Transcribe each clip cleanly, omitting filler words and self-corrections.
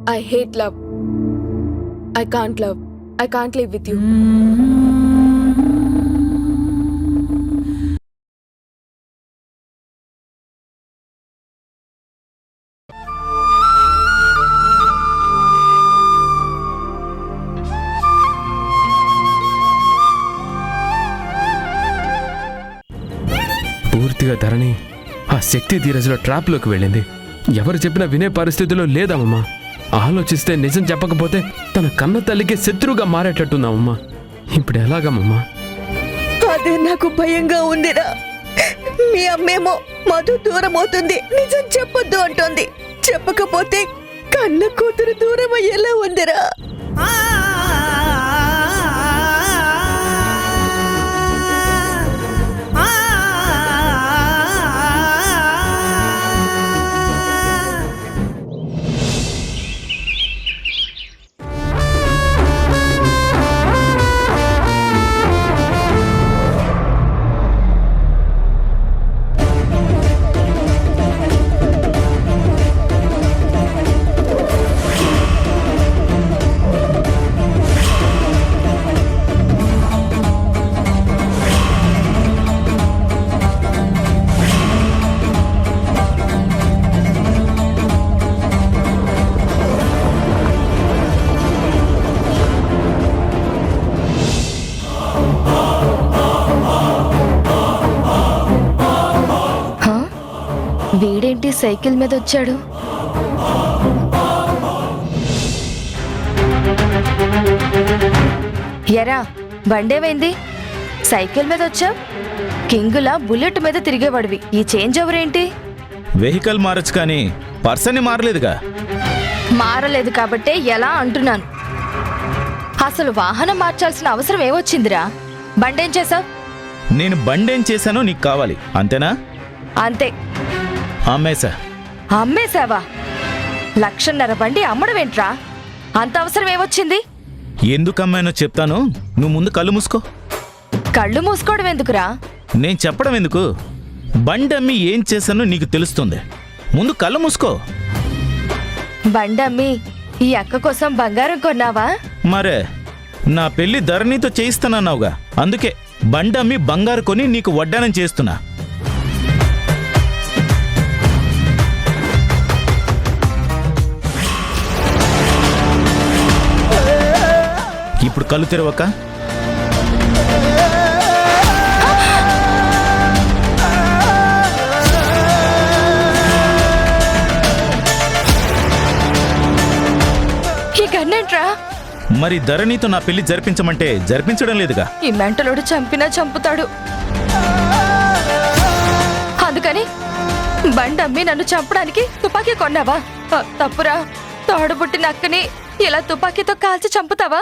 I hate love. I can't love. I can't live with you. పూర్తిగా ధరణి ఆ శక్తి ధీరజ్లో ట్రాప్లోకి వెళ్ళింది. ఎవరు చెప్పినా వినే పరిస్థితిలో లేదమ్మా. ఆలోచిస్తే నిజం చెప్పకపోతే తన కన్న తల్లికి శత్రువుగా మారేటట్టుందామమ్మా. ఇప్పుడు ఎలాగమ్మా? అదే నాకు భయంగా ఉందిరా. మీ అమ్మేమో మధు దూరం అవుతుంది, నిజం చెప్పొద్దు అంటోంది. చెప్పకపోతే కన్న కూతురు దూరం అయ్యేలా ఉందిరా. వీడేంటి సైకిల్ మీద వచ్చాడు? ఎరా బండేమైంది? సైకిల్ మీద వచ్చావు? కింగులా బుల్లెట్ మీద తిరిగేవాడివి. ఈ చేంజ్ ఎవరేంటి? వెహికల్ మారచ్చు కానీ పర్సన్ని మారలేదుగా. మారలేదు కాబట్టే ఎలా అంటున్నాను. అసలు వాహనం మార్చాల్సిన అవసరం ఏమొచ్చిందిరా? బండేం చేసావు? నేను బండేం చేశానో నీకు కావాలి అంతేనా? అంతే. అమ్మేశా. అమ్మేశావా? 1,50,000 బండి అమ్మడమేంట్రా? అంత అవసరం ఏమొచ్చింది? ఎందుకు అమ్మానో చెప్తాను, నువ్వు ముందు కళ్ళు మూసుకో. కళ్ళు మూసుకోవడం ఎందుకురా? నేను చెప్పడం ఎందుకు? బండి అమ్మి ఏం చేశానో నీకు తెలుస్తుంది. ముందు కళ్ళు మూసుకో. బండమ్మి ఈ అక్క కోసం బంగారం కొన్నావా? మరే నా పెళ్లి ధరణితో చేయిస్తానన్నావుగా, అందుకే బండమ్మి బంగారు కొని నీకు వడ్డానం చేస్తున్నా. ఇప్పుడు కళ్ళు తెరవక. ఈ గన్నేంట్రా? మరి ధరణితో నా పెళ్లి జరిపించమంటే జరిపించడం లేదుగా. ఈ మెంటలోడు చంపినా చంపుతాడు. అందుకని బండమ్మి నన్ను చంపడానికి తుపాకీ కొన్నావా? తప్పురా. తోడబుట్టిన అక్కని ఇలా తుపాకీతో కాల్చి చంపుతావా?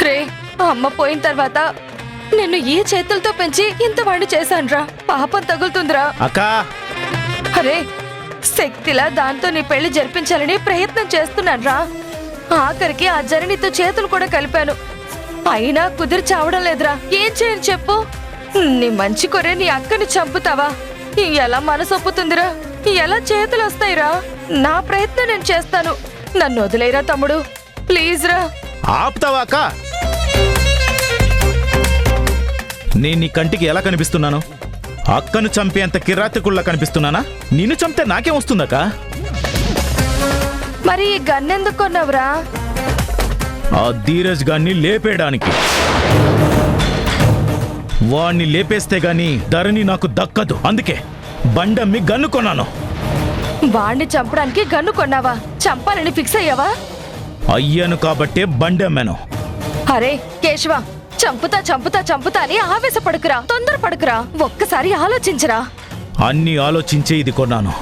రే, అమ్మ పోయిన తర్వాత నిన్ను ఈ చేతులతో పెంచి ఇంత వాడిని చేశాన్రా. పాపం తగులుతుందిరా. అక్కా, అరే శక్తిలా దాంతో నీ పెళ్లి జరిపించాలని ప్రయత్నం చేస్తున్నాన్రా. ఆఖరికి ఆ జరణితో చేతులు కూడా కలిపాను. అయినా కుదిరి చావడం లేదురా. ఏం చేయను చెప్పు? నీ మంచి కొరే నీ అక్కని చంపుతావా? ఎలా మనసొప్పుతుందిరా? ఎలా చేతులు వస్తాయిరా? నా ప్రయత్నం నేను చేస్తాను. నన్ను వదిలేరా తమ్ముడు, ప్లీజ్ రా. ఆపుతావా అక్క? నేను నీ కంటికి ఎలా కనిపిస్తున్నాను? అక్కను చంపేంత కిరాతకుల్లా కనిపిస్తున్నానా? నిన్ను చంపితే నాకేం వస్తుందక్క? మరి ఈ గన్నెందుకు కొన్నావురా? ఆ ధీరజ్ గాన్ని లేపేయడానికి. వాణ్ణి లేపేస్తే గాని ధరణి నాకు దక్కదు. అందుకే బండమ్మి గన్ను కొన్నాను. వాణ్ణి చంపడానికి గన్ను కొన్నావా? చంపాలని ఫిక్స్ అయ్యావా? అయ్యాను కాబట్టే బండమ్మాను. అరే కేశవ, చంపుతా చంపుతా చంపుతా అని ఆవేశపడుకురా, తొందరపడుకురా. ఒక్కసారి ఆలోచించరా. అన్ని ఆలోచించే ఇది కొన్నాను.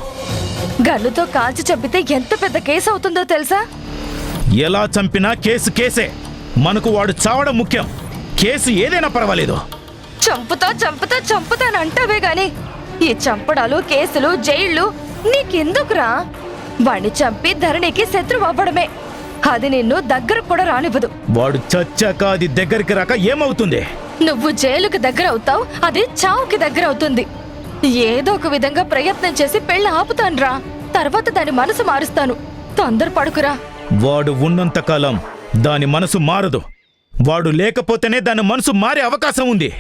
గన్నుతో కాల్చి చంపితే ఎంత పెద్ద కేసు అవుతుందో తెలుసా? ఎలా చంపినా కేసు కేసే. మనకు వాడు చావడం ముఖ్యం. కేసు ఏదైనా పర్వాలేదు. చంపుతా చంపుతా చంపుతానంటావే గాని ఈ చంపడాలు, కేసులు, జైళ్లు నీకెందుకురా? వాణ్ణి చంపి ధరణికి శత్రువు అవ్వడమే. అది నిన్ను దగ్గర కూడా రానివ్వదు. వాడు చచ్చాక అది దగ్గరికి రాక ఏమవుతుంది? నువ్వు జైలుకి దగ్గర అవుతావు, అది చావుకి దగ్గర అవుతుంది. ఏదో ఒక విధంగా ప్రయత్నం చేసి పెళ్లి ఆపుతానురా. తర్వాత దాని మనసు మారుస్తాను. తొందర పడుకురా. వాడు ఉన్నంతకాలం దాని మనసు మారదు. వాడు లేకపోతేనే దాని మనసు మారే అవకాశం ఉంది.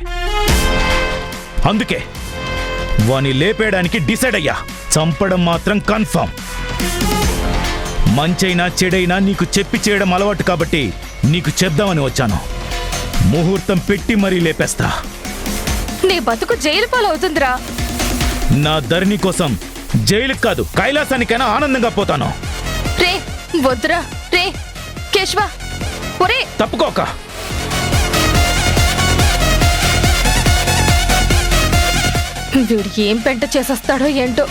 అందుకే వాని లేపేయడానికి డిసైడ్ అయ్యా. చంపడం మాత్రం కన్ఫర్మ్. మంచైనా చెడైనా నీకు చెప్పి చేయడం అలవాటు కాబట్టి నీకు చెప్దామని వచ్చాను. ముహూర్తం పెట్టి మరీ లేపేస్తా. నీ బతుకు జైలు పాలవుతుందిరా. నా ధరణి కోసం జైలుకి కాదు కైలాసానికైనా ఆనందంగా పోతాను. రే వద్దురా. రే కేశవ, ఒరే తప్పుకోక. వీడు ఏం పెంట చేసేస్తాడో ఏంటో.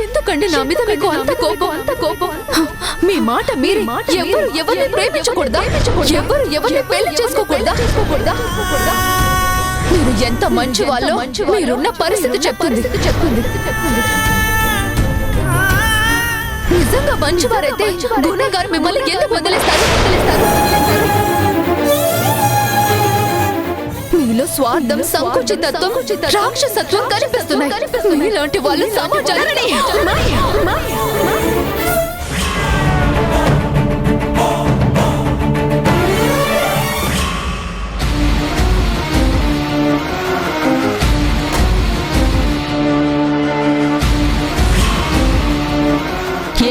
ఎందుకండి నా మీద మీకు అంత కోపం? మీ మాట మీరే. ఎవరు ఎవరిని ప్రేమించకూడదా? ఎవరు ఎవరిని పెళ్లి చేసుకోకూడదా? మీరు ఎంత మంచి వాళ్ళో మీరున్న పరిస్థితి చెప్తుంది. నిజంగా మంచివారైతే గుణగారు మిమ్మల్ని ఎందుకు వదిలేస్తారు? మీలో స్వార్థం, సంకుచితత్వం, రాక్షసత్వం కనిపిస్తున్నాయి. మీలాంటి వాళ్ళు సమాజాన్ని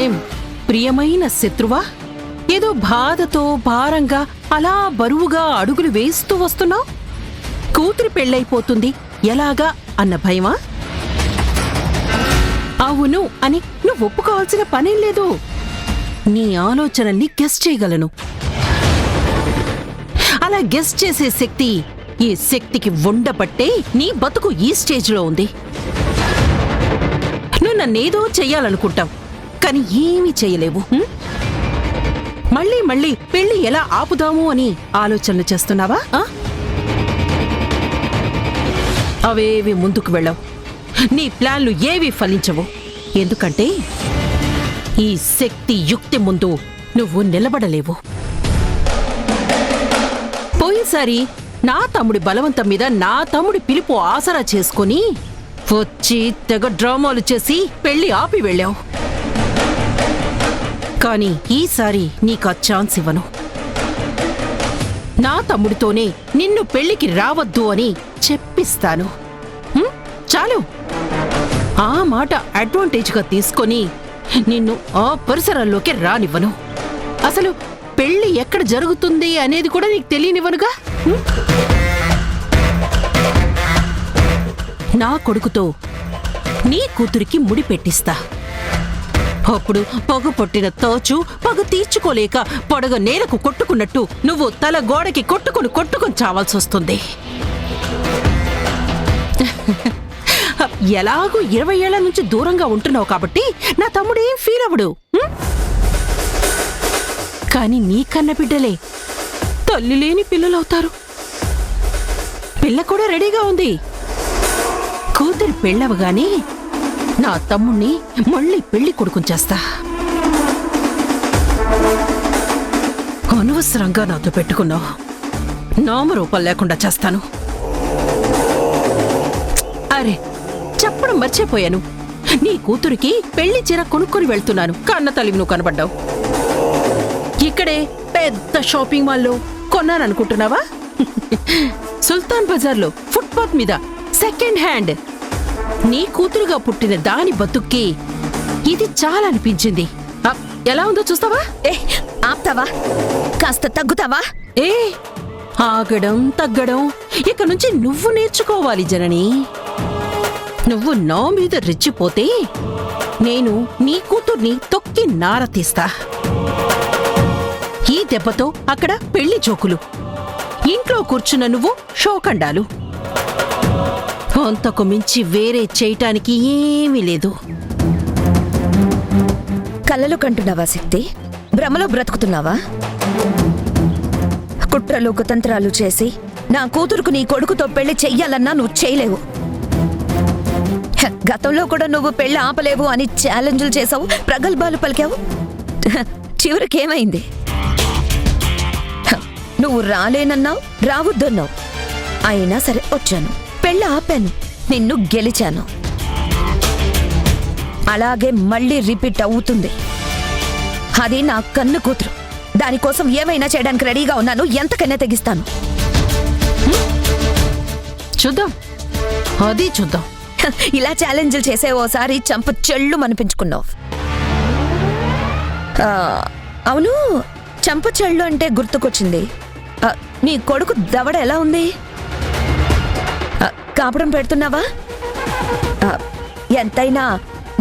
ఏం ప్రియమైన శత్రువా? ఏదో బాధతో భారంగా అలా బరువుగా అడుగులు వేస్తూ వస్తున్నావు. కూతురి పెళ్ళైపోతుంది ఎలాగా అన్న భయమా? అవును అని నువ్వు ఒప్పుకోవాల్సిన పనేం లేదు. నీ ఆలోచనల్ని గెస్ చేయగలను. అలా గెస్ చేసే శక్తి ఈ శక్తికి ఉండబట్టే నీ బతుకు ఈ స్టేజ్లో ఉంది. నువ్వు నన్నేదో చెయ్యాలనుకుంటావు, కానీ ఏమీ చేయలేవు. మళ్ళీ మళ్ళీ పెళ్లి ఎలా ఆపుదాము అని ఆలోచనలు చేస్తున్నావా? అవేవి ముందుకు వెళ్ళవు. నీ ప్లాన్లు ఏవి ఫలించవు. ఎందుకంటే ఈ శక్తి యుక్తి ముందు నువ్వు నిలబడలేవు. పోయినసారి నా తమ్ముడి బలవంతం మీద నా తమ్ముడి పిలుపు ఆసరా చేసుకుని వచ్చి తెగ డ్రామాలు చేసి పెళ్లి ఆపి వెళ్ళావు. కానీ ఈసారి నీకా ఛాన్స్ ఇవ్వను. నా తమ్ముడితోనే నిన్ను పెళ్లికి రావద్దు అని చెప్పిస్తాను. చాలు. ఆ మాట అడ్వాంటేజ్గా తీసుకొని నిన్ను ఆ పరిసరాల్లోకి రానివ్వను. అసలు పెళ్లి ఎక్కడ జరుగుతుంది అనేది కూడా నీకు తెలియనివ్వనుగా. నా కొడుకుతో నీ కూతురికి ముడి పెట్టిస్తా. అప్పుడు పగ పొట్టిన తోచు పగ తీర్చుకోలేక పొడగ నేలకు కొట్టుకున్నట్టు నువ్వు తల గోడకి కొట్టుకుని చావాల్సి వస్తుంది. ఎలాగూ 20 ఏళ్ల నుంచి దూరంగా ఉంటున్నావు కాబట్టి నా తమ్ముడేం ఫీల్ అవ్వడు. కాని నీ కన్న బిడ్డలే తల్లి లేని పిల్లలవుతారు. పిల్ల కూడా రెడీగా ఉంది. కూతురి పెళ్ళవగానే నా తమ్ముణ్ణి మళ్ళీ పెళ్లి కొడుకుని చేస్తా. అనవసరంగా నాతో పెట్టుకున్నావు. నామరూపాలు లేకుండా చేస్తాను. అరే చెప్పడం మర్చిపోయాను. నీ కూతురికి పెళ్లి చీర కొనుక్కొని వెళ్తున్నాను. కన్న తల్లివి నువ్వు కనబడ్డావు. ఇక్కడే పెద్ద షాపింగ్ మాల్లో కొన్నాననుకుంటున్నావా? సుల్తాన్ బజార్లో ఫుట్పాత్ మీద సెకండ్ హ్యాండ్. నీ కూతురుగా పుట్టిన దాని బతుక్కి ఇది చాలా అనిపించింది. ఎలా ఉందో చూస్తావా? ఆప్తావా? కాస్త తగ్గుతావా? ఆగడం తగ్గడం ఇక నుంచి నువ్వు నేర్చుకోవాలి జనని. నువ్వు నా మీద రెచ్చిపోతే నేను నీ కూతుర్ని తొక్కి నార తీస్తా. ఈ దెబ్బతో అక్కడ పెళ్లి జోకులు, ఇంట్లో కూర్చున్న నువ్వు షోకండాలు. అంతకు మించి వేరే చేయటానికి ఏమీ లేదు. కలలు కంటున్నావా శక్తి? భ్రమలో బ్రతుకుతున్నావా? కుట్రలు కుతంత్రాలు చేసి నా కూతురుకు నీ కొడుకుతో పెళ్లి చెయ్యాలన్నా నువ్వు చేయలేవు. గతంలో కూడా నువ్వు పెళ్లి ఆపలేవు అని ఛాలెంజ్లు చేసావు, ప్రగల్భాలు పలికావు. చివరికేమైంది? నువ్వు రాలేనన్నావు, రావద్దన్నావు. అయినా సరే వచ్చాను, పెళ్లి ఆపాను, నిన్ను గెలిచాను. అలాగే మళ్ళీ రిపీట్ అవుతుంది. అది నా కన్ను కూతురు. దానికోసం ఏమైనా చేయడానికి రెడీగా ఉన్నాను. ఎంతకైనా తెగిస్తాను. చూద్దాం, అది చూద్దాం. ఇలా ఛాలెంజ్లు చేసే ఓసారి చంప చెళ్ళు మనిపించుకున్నావు. అవును, చంప చెళ్ళు అంటే గుర్తుకొచ్చింది. నీ కొడుకు దవడ ఎలా ఉంది? కాపడం పెడుతున్నావా? ఎంతైనా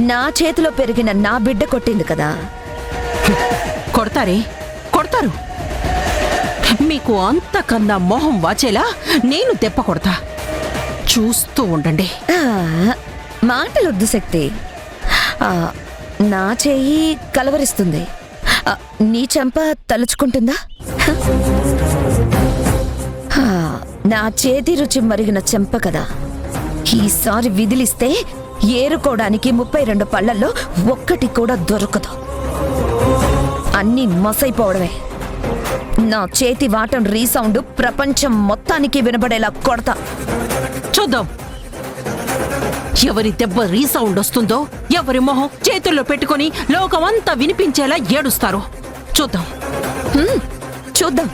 నా చేతిలో పెరిగిన నా బిడ్డ కొట్టింది కదా. కొడతారే, కొడతారు. మీకు అంతకన్నా మొహం వాచేలా నేను దెబ్బ కొడతా. చూస్తూ ఉండండి. మాటలొద్దు శక్తి. నా చెయ్యి కలవరిస్తుంది. నీ చెంప తలుచుకుంటుందా? నా చేతి రుచి మరిగిన చెంప కదా. ఈసారి విదిలిస్తే ఏరుకోవడానికి 32 పళ్ళల్లో ఒక్కటి కూడా దొరకదు. అన్నీ మసైపోవడమే. నా చేతి వాటం రీసౌండ్ ప్రపంచం మొత్తానికి వినబడేలా కొడతా. చూద్దాం ఎవరి దెబ్బ రీసౌండ్ వస్తుందో, ఎవరి మొహం చేతుల్లో పెట్టుకుని లోకమంతా వినిపించేలా ఏడుస్తారో చూద్దాం. చూద్దాం.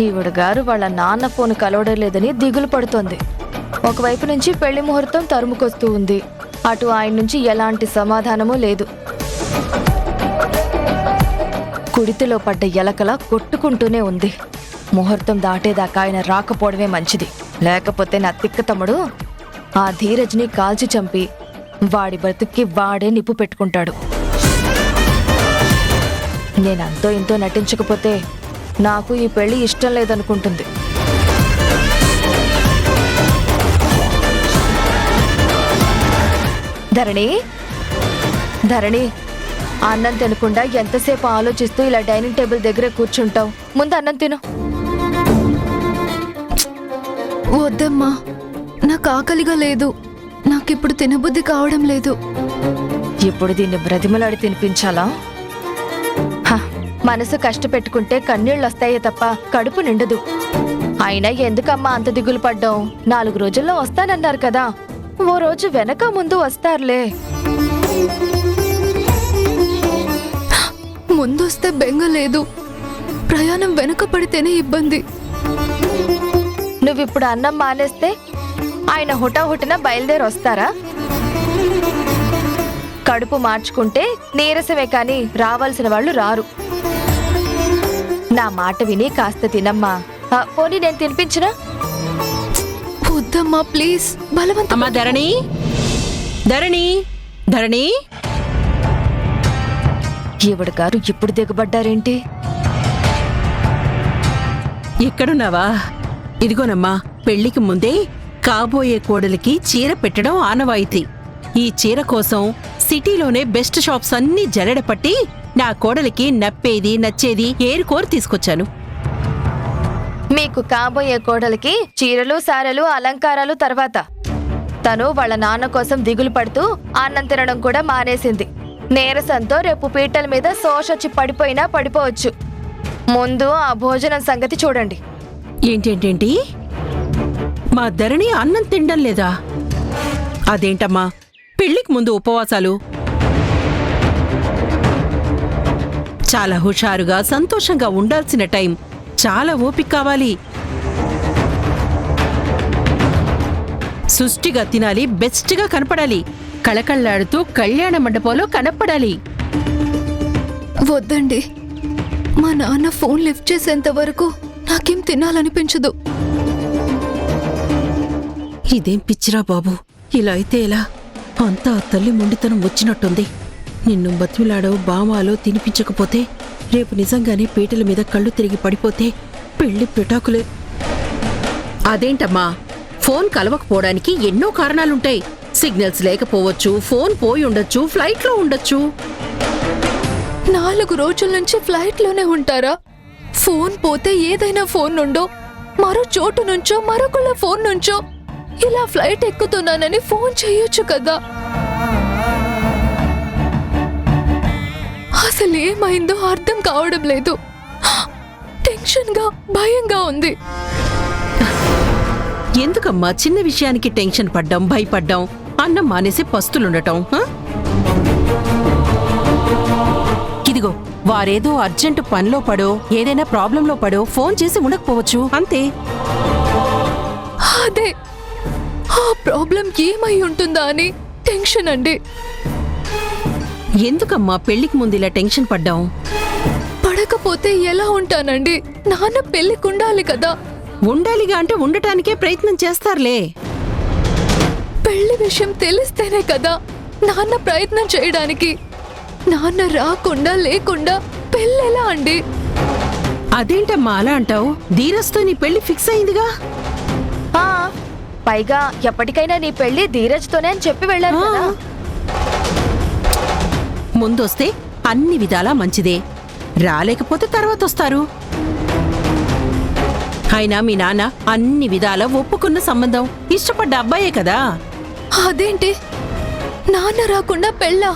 ఈవిడ గారు వాళ్ళ నాన్న ఫోన్ కలవడలేదని దిగులు పడుతోంది. ఒకవైపు నుంచి పెళ్లి ముహూర్తం తరుముకొస్తూ ఉంది. అటు ఆయన నుంచి ఎలాంటి సమాధానమూ లేదు. కుడితిలో పడ్డ ఎలకలా కొట్టుకుంటూనే ఉంది. ముహూర్తం దాటేదాకా ఆయన రాకపోవడమే మంచిది. లేకపోతే నా తిక్క తమ్ముడు ఆ ధీరజ్ని కాల్చి చంపి వాడి బ్రతుక్కి వాడే నిప్పు పెట్టుకుంటాడు. నేనంతో ఇంతో నటించకపోతే నాకు ఈ పెళ్లి ఇష్టం లేదనుకుంటుంది. ధరణి, ధరణి, అన్నం తినకుండా ఎంతసేపు ఆలోచిస్తూ ఇలా డైనింగ్ టేబుల్ దగ్గర కూర్చుంటావు? ముందు అన్నం తిను. వద్దమ్మా, నాకు ఆకలిగా లేదు. నాకిప్పుడు తినబుద్ధి కావడం లేదు. ఇప్పుడు దీన్ని బ్రతిమలాడి తినిపించాలా? మనసు కష్టపెట్టుకుంటే కన్నీళ్ళు వస్తాయే తప్ప కడుపు నిండదు. అయినా ఎందుకమ్మా అంత దిగులు పడ్డావు? 4 రోజుల్లో వస్తానన్నారు కదా. ఓ రోజు వెనక ముందు వస్తారులే. ముందొస్తే బెంగ లేదు. ప్రయాణం వెనక పడితేనే ఇబ్బంది. నువ్విప్పుడు అన్నం మానేస్తే ఆయన హుటాహుటిన బయలుదేరి వస్తారా? కడుపు మార్చుకుంటే నీరసమే కానీ రావాల్సిన వాళ్ళు రారు. నా మాట విని కాస్త తినమ్మా. పోనీ నేను తినిపించినా? వద్దమ్మా ప్లీజ్, బలవంతం. అమ్మా ధరణి, ధరణి, ధరణి. ఈవిడ గారు ఇప్పుడు దిగబడ్డారేంటి? ఎక్కడున్నావా? ఇదిగోనమ్మా, పెళ్లికి ముందే కాబోయే కోడలికి చీర పెట్టడం ఆనవాయితీ. ఈ చీర కోసం సిటీలోనే బెస్ట్ షాప్స్ అన్నీ జల్లెడపట్టి నా కోడలికి నప్పేది నచ్చేది ఏరుకోరు తీసుకొచ్చాను. మీకు కాబోయే కోడలికి చీరలు సారెలు అలంకారాలు తర్వాత తను వాళ్ళ నాన్న కోసం దిగులు పడుతూ అన్నం తినడం కూడా మానేసింది. నీరసంతో రేపు పీటల మీద శోషొచ్చి పడిపోయినా పడిపోవచ్చు. ముందు ఆ భోజనం సంగతి చూడండి. ఏంటేంటేంటి? మా ధరణి అన్నం తినడం లేదా? అదేంటమ్మా, పెళ్లికి ముందు ఉపవాసాలు? చాలా హుషారుగా సంతోషంగా ఉండాల్సిన టైం. చాలా ఓపిక కావాలి. సుష్టిగా తినాలి, బెస్ట్గా కనపడాలి, కళకళ్ళాడుతూ కళ్యాణ మండపంలో కనపడాలి. వద్దండి, మా నాన్న ఫోన్ లిఫ్ట్ చేసేంత వరకు నాకేం తినాలనిపించదు. ఇదేం పిచ్చిరా బాబు, ఇలా అయితే ఎలా? అంతా తల్లి మొండితనం వచ్చినట్టుంది. నిన్ను బతిమిలాడో బామాలో తినిపించకపోతే రేపు నిజంగానే పీటల మీద కళ్ళు తిరిగి పడిపోతే పెళ్లి పెటాకులే. అదేంటమ్మా, ఫోన్ కలవకపోవడానికి ఎన్నో కారణాలుంటాయి. సిగ్నల్స్ లేకపోవచ్చు, ఫోన్ పోయి ఉండొచ్చు, ఫ్లైట్లో ఉండొచ్చు. 4 రోజుల నుంచి ఫ్లైట్ లోనే ఉంటారా? ఫోన్ పోతే ఏదైనా ఫోన్ నుండో, మరో చోటు నుంచో, మరొకళ్ళ ఫోన్ నుంచో ఇలా ఫ్లైట్ ఎక్కుతున్నానని ఫోన్ చేయొచ్చు కదా. అసలు ఏమైందో అర్థం కావడం లేదు. టెన్షన్ గా, భయంగా ఉంది. ఎందుకమ్మా చిన్న విషయానికి టెన్షన్ పడ్డం, భయపడ్డం, అన్నం మానేసి పస్తులుండటం? ఇదిగో, వారేదో అర్జెంటు పనిలో పడో, ఏదైనా ప్రాబ్లంలో పడో ఫోన్ చేసి ఉండకపోవచ్చు, అంతే. అదే ఆ ప్రాబ్లం ఏమై ఉంటుందా అని టెన్షన్ అండి. ఎందుకమ్మా పెళ్లికి ముందు ఇలా టెన్షన్ పడ్డాం? పడకపోతే ఎలా ఉంటానండి? నాన్న పెళ్లికుండాలి కదా. ఉండాలిగా అంటే ఉండటానికే ప్రయత్నం చేస్తారులే. పెళ్లి విషయం తెలిస్తేనే కదా నాన్న ప్రయత్నం చేయడానికి. నాన్న రాకుండా లేకుండా పెళ్ళెలా అండి? అదేంటమ్మా అలా అంటావు? ధీరజ్తో నీ పెళ్లి ఫిక్స్ అయిందిగా. ఆ, పైగా ఎప్పటికైనా నీ పెళ్లి ధీరజ్తోనే అని చెప్పి వెళ్ళారు కదా. ముందొస్తే అన్ని విధాలా మంచిదే, రాలేకపోతే తర్వాత వస్తారు. అయినా మీ నాన్న అన్ని విధాలా ఒప్పుకున్న సంబంధం, ఇష్టపడ్డ అబ్బాయే కదా. అదేంటి నాన్న రాకుండా పెళ్ళా?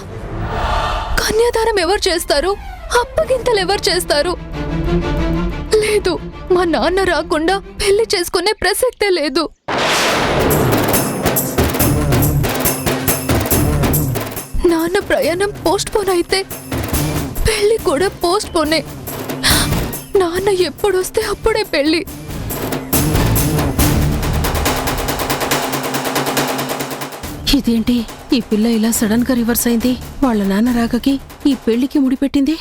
కన్యాదానం ఎవరు చేస్తారు? అప్పగింతలు ఎవరు చేస్తారు? లేదు, మా నాన్న రాకుండా పెళ్లి చేసుకునే ప్రసక్తే లేదు. నాన్న ప్రయాణం పోస్ట్ పోన్ అయితే పెళ్లి కూడా పోస్ట్ పోనే. నాన్న ఎప్పుడొస్తే అప్పుడే పెళ్లి. ఇదేంటి ఈ పిల్ల ఇలా సడన్ గా రివర్స్ అయింది? వాళ్ళ నాన్న రాకకి ఈ పెళ్లికి ముడిపెట్టింది.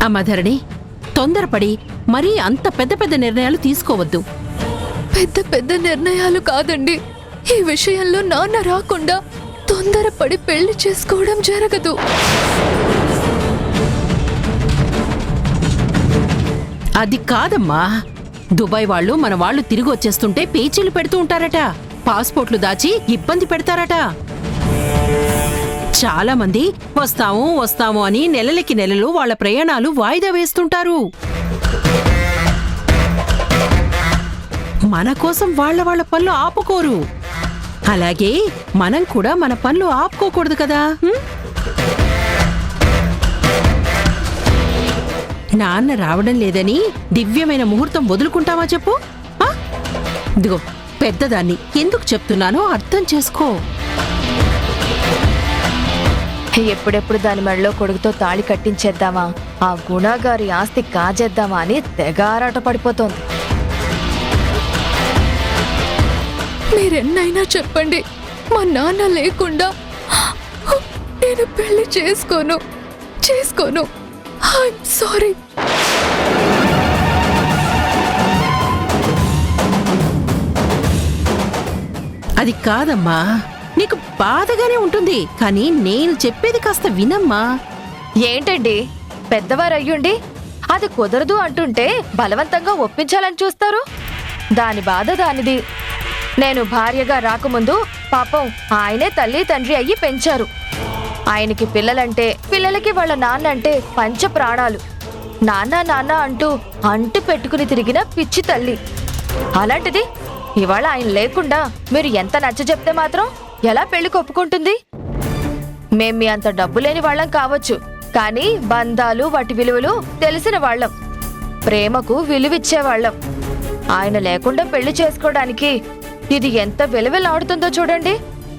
అమ్మా ధరణి, తొందరపడి మరీ అంత పెద్ద పెద్ద నిర్ణయాలు తీసుకోవద్దు. పెద్ద పెద్ద నిర్ణయాలు కాదండి. ఈ విషయంలో నాన్న రాకుండా తొందరపడి పెళ్లి చేసుకోవడం జరగదు. అది కాదమ్మా, దుబాయ్ వాళ్ళు మన వాళ్ళు తిరిగి వచ్చేస్తుంటే పేచీలు పెడుతూ ఉంటారట, పాస్పోర్ట్లు దాచి ఇబ్బంది పెడతారట. చాలా మంది వస్తాము వస్తాము అని నెలలకి నెలలు వాళ్ళ ప్రయాణాలు వాయిదా వేస్తుంటారు. మన కోసం వాళ్ళ పనులు ఆపుకోరు. అలాగే మనం కూడా మన పనులు ఆపుకోకూడదు కదా. నాన్న రావడం లేదని దివ్యమైన ముహూర్తం వదులుకుంటావా చెప్పు? ఇదిగో పెద్దదాన్ని, ఎందుకు చెప్తున్నానో అర్థం చేసుకో. ఎప్పుడెప్పుడు దాని మెడలో కొడుకుతో తాళి కట్టించేద్దామా, ఆ గుణగారి ఆస్తి కాజేద్దామా అని తెగ ఆరాట పడిపోతోంది. మీరెన్నైనా చెప్పండి, మా నాన్న లేకుండా నేను పెళ్లి చేసుకోను. I'm sorry. అది కాదమ్మా, నీకు బాధగానే ఉంటుంది, కానీ నేను చెప్పేది కాస్త వినమ్మా. ఏంటండి పెద్దవారయ్యుండి అది కుదరదు అంటుంటే బలవంతంగా ఒప్పించాలని చూస్తారు? దాని బాధ దానిది. నేను భార్యగా రాకముందు పాపం ఆయనే తల్లి తండ్రి అయ్యి పెంచారు. ఆయనకి పిల్లలంటే, పిల్లలకి వాళ్ళ నాన్న అంటే పంచ ప్రాణాలు. నాన్న నాన్న అంటూ అంటు పెట్టుకుని తిరిగిన పిచ్చి తల్లి. అలాంటిది ఇవాళ ఆయన లేకుండా మీరు ఎంత నచ్చ చెప్తే మాత్రం ఎలా పెళ్లికి ఒప్పుకుంటుంది? మేం మీ అంత డబ్బు లేని వాళ్ళం కావచ్చు, కానీ బంధాలు వాటి విలువలు తెలిసిన వాళ్ళం, ప్రేమకు విలువిచ్చేవాళ్ళం. ఆయన లేకుండా పెళ్లి చేసుకోవడానికి ఇది ఎంత విలువలాడుతుందో చూడండి.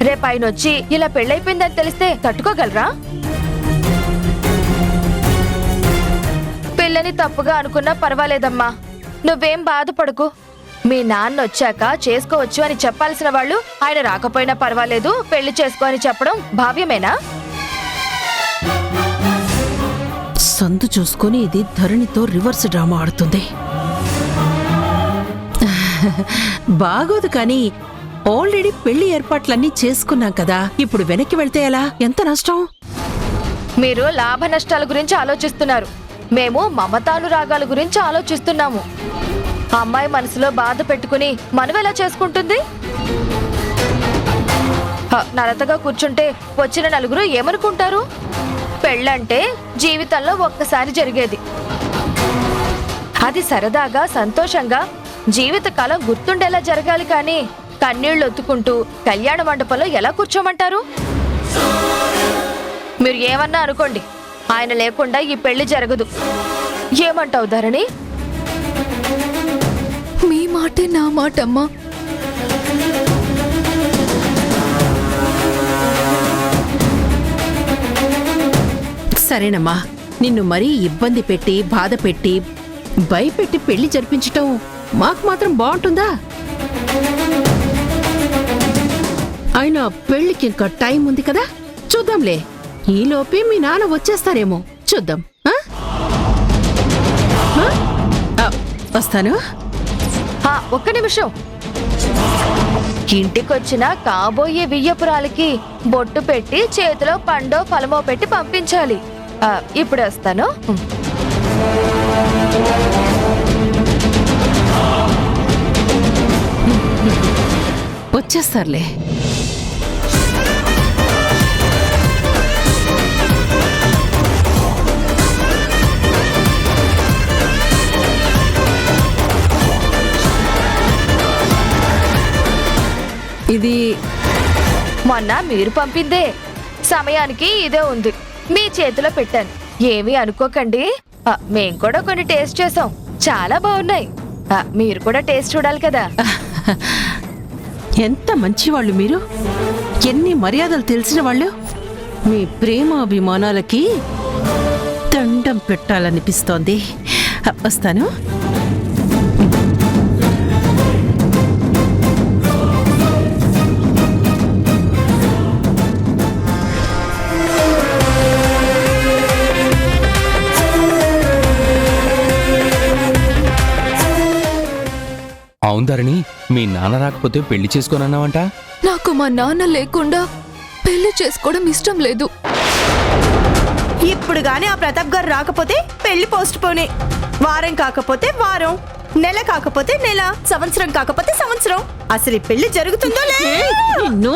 రేపు ఆయన వచ్చి ఇలా పెళ్ళైపోయిందని తెలిస్తే తట్టుకోగలరా? పిల్లని తప్పుగా అనుకున్నా పర్వాలేదమ్మా, నువ్వేం బాధపడకు. మీ నాన్న వచ్చాక చేసుకోవచ్చు అని చెప్పాల్సిన వాళ్ళు ఆయన రాకపోయినా పర్వాలేదు పెళ్లి చేసుకో అని చెప్పడం భావ్యమేనా? సందు చూసుకుని ఇది ధరణితో రివర్స్ డ్రామా ఆడుతుంది. బాగోదు, కానీ ఆల్రెడీ పెళ్లి ఏర్పాట్లన్నీ చేసుకున్నాం కదా, ఇప్పుడు వెనక్కి వెళ్తే ఎలా? ఎంత నష్టం? మీరు లాభ నష్టాల గురించి ఆలోచిస్తున్నారు. మేము మమతానురాగాల గురించి ఆలోచిస్తున్నాము. అమ్మాయి మనసులో బాధ పెట్టుకుని మనం ఎలా చేసుకుంటుంది? నలతగా కూర్చుంటే వచ్చిన నలుగురు ఏమనుకుంటారు? పెళ్ళంటే జీవితంలో ఒక్కసారి జరిగేది. అది సరదాగా సంతోషంగా జీవితకాలం గుర్తుండేలా జరగాలి. కానీ కన్నీళ్లు ఒత్తుకుంటూ కళ్యాణ మండపంలో ఎలా కూర్చోమంటారు? మీరు ఏమన్నా అనుకోండి, ఆయన లేకుండా ఈ పెళ్లి జరగదు. ఏమంటావు ధరణి? మీ మాటే నా మాట అమ్మా. సరేనమ్మా, నిన్ను మరీ ఇబ్బంది పెట్టి బాధ పెట్టి భయపెట్టి పెళ్లి జరిపించటం మాకు మాత్రం బాగుంటుందా? అయినా పెళ్లికి ఇంకా టైం ఉంది కదా, చూద్దాంలే. ఈలోపే మీ నాన్న వచ్చేస్తారేమో, చూద్దాం. ఆ? ఆ? ఆ, వస్తాను. ఒక్క నిమిషం. ఇంటికొచ్చిన కాబోయే వియ్యపురాలకి బొట్టు పెట్టి చేతిలో పండో ఫలమో పెట్టి పంపించాలి. ఇప్పుడు వస్తాను. వచ్చేస్తారులే. ఇది మొన్న మీరు పంపిందే. సమయానికి ఇదే ఉంది, మీ చేతిలో పెట్టాను. ఏమీ అనుకోకండి. మేం కూడా కొన్ని టేస్ట్ చేసాం, చాలా బాగున్నాయి. మీరు కూడా టేస్ట్ చూడాలి కదా. ఎంత మంచివాళ్ళు మీరు, ఎన్ని మర్యాదలు తెలిసిన వాళ్ళు. మీ ప్రేమాభిమానాలకి దండం పెట్టాలనిపిస్తోంది. వస్తాను. అవును ధరణి, మీ నాన్న రాకపోతే పెళ్లి చేసుకోనన్నావంట. నాకు మా నాన్న లేకుండా పెళ్లి చేసుకోవడం ఇష్టం లేదు. ఇప్పుడు గాని ఆ ప్రతాప్ గారు రాకపోతే పెళ్లి పోస్ట్ పోనే. వారం కాకపోతే వారం, నెల కాకపోతే నెల, సంవత్సరం కాకపోతే సంవత్సరం. అసలు ఈ పెళ్లి జరుగుతుందో నిన్ను